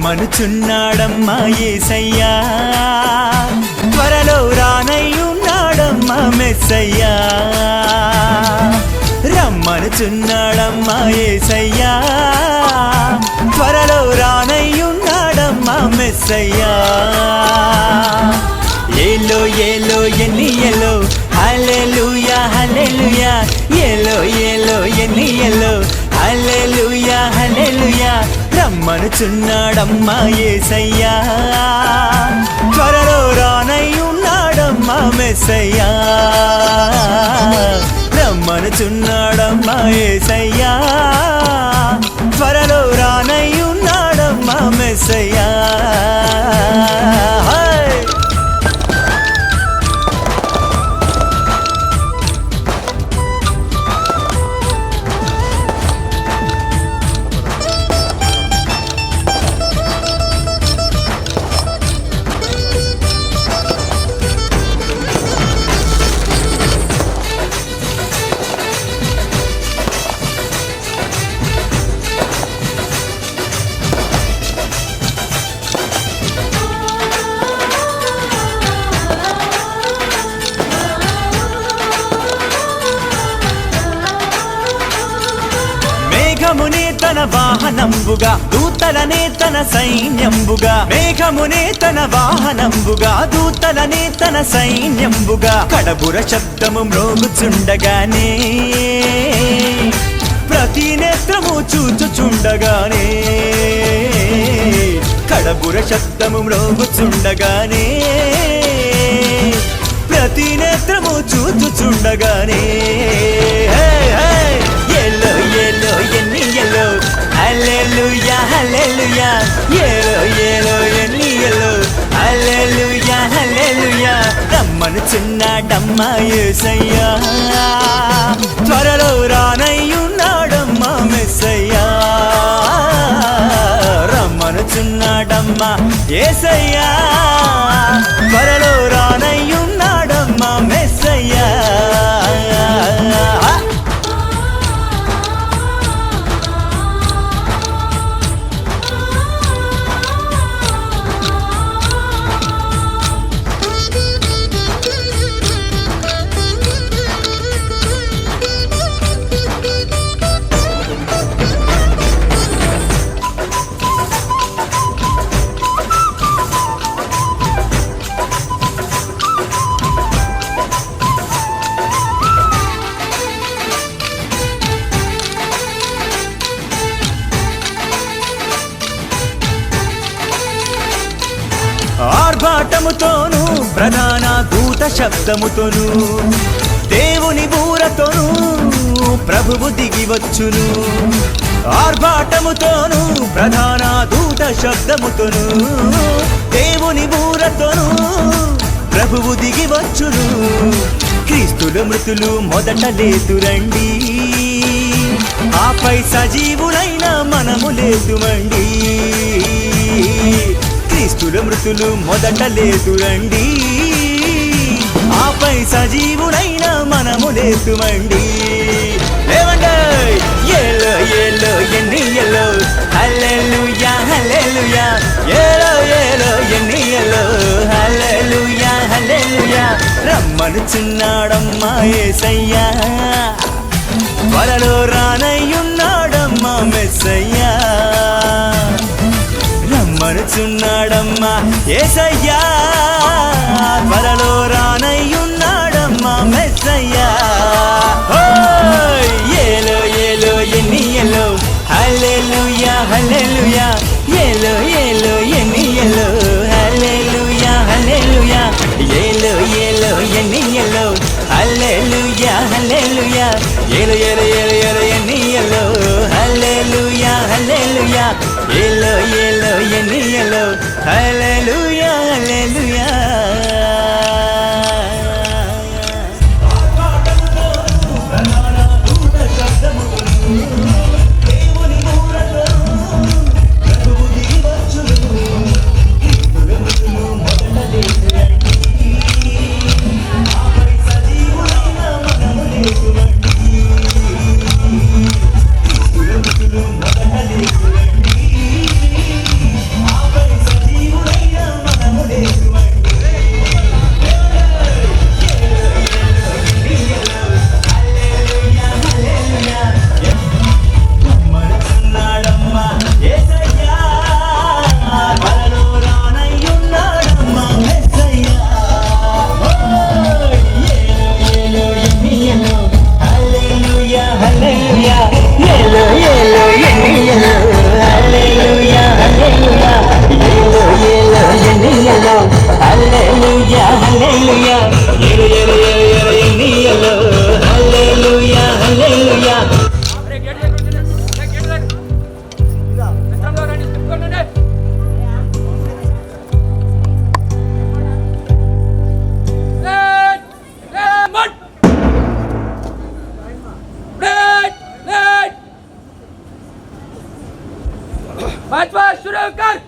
రమ్మనుచున్నాడమ్మా యేసయ్యా, త్వరలో రానయ్యున్నాడమ్మా మెస్సయ్యా. రమ్మనుచున్నాడమ్మా యేసయ్యా, త్వరలో రానయ్యున్నాడమ్మా మెస్సయ్యా. ఏలో ఏలో ఎన్నియలో హల్లెలూయా హల్లెలూయా, ఏలో ఏలో ఎన్నియలో హల్లెలూయా హల్లెలూయా. రమ్మనుచున్నాడమ్మా యేసయ్యా, త్వరలో రానయ్యున్నాడమ్మా మెస్సయ్యా. రమ్మనుచున్నాడమ్మా యేసయ్యా, త్వరలో రానయ్యున్నాడమ్మా మెస్సయ్యా. మేఘమునే తన వాహనంబుగా, దూతలనే తన సైన్యంబుగా. మేఘమునే తన వాహనంబుగా, దూతలనే తన సైన్యంబుగా. కడబుర శబ్దము మ్రోగుచుండగానే, ప్రతి నేత్రము చూచుచుండగానే. కడబుర శబ్దము మ్రోగుచుండగానే, ప్రతి నేత్రము చూచుచుండగానే. ఎల్లో ఎల్లో ఎన్ని ఎల్లో హల్లెలూయా హల్లెలూయా, ఏలో ఏలో ఎన్ని ఎల్లో హల్లెలూయా హల్లెలూయా. రమ్మనుచున్నాడమ్మా యేసయ్యా, త్వరలో రానయ్యున్నాడమ్మా మెస్సయ్యా. రమ్మనుచున్నాడమ్మా యేసయ్యా, త్వరలో రానయ్యున్నాడమ్మా మెస్సయ్యా. ఆర్భాటముతోను ప్రధాన దూత శబ్దముతోను, దేవుని బూరతోను ప్రభువు దిగివచ్చును. ఆర్భాటముతోను ప్రధాన దూత శబ్దముతోను, దేవుని బూరతోను ప్రభువు దిగివచ్చును. క్రీస్తుల మృతులు మొదట లేతురండి, ఆపై సజీవులైన మనము లేతుమండి. క్రీస్తుల మృతులు మొదట లేతురండి, ఆపై సజీవులైన మనము లేతుమండి. లేవండి ఏలో ఏలో ఎన్ని ఎల్లో హల్లెలూయా హల్లెలూయా, ఏలో ఏలో ఎన్ని ఎల్లో హల్లెలూయా హల్లెలూయా. రమ్మనుచున్నాడమ్మా యేసయ్యా, త్వరలో రానయ్యున్నాడమ్మా మెస్సయ్యా. రమ్మనుచున్నాడమ్మా యేసయ్యా, త్వరలో రానయ్యున్నాడమ్మా మెస్సయ్యా. ఏలో ఏలో ఎన్ని ఎల్లో హల్లెలూయా హల్లెలూయా, ఏలో ఏలో ఎన్ని ఎల్లో హల్లెలూయా హల్లెలూయా, ఏలో ఏలో ఎన్ని ఎల్లో హల్లెలూయా హల్లెలూయా, ఏలో ఏలో ఏలో ఏలో ఎన్ని ఎల్లో హల్లెలూయా హల్లెలూయా, ఏలో ఏలో ఎన్ని ఎల్లో హల్లెలూయా హల్లెలూయా. సావర్కర్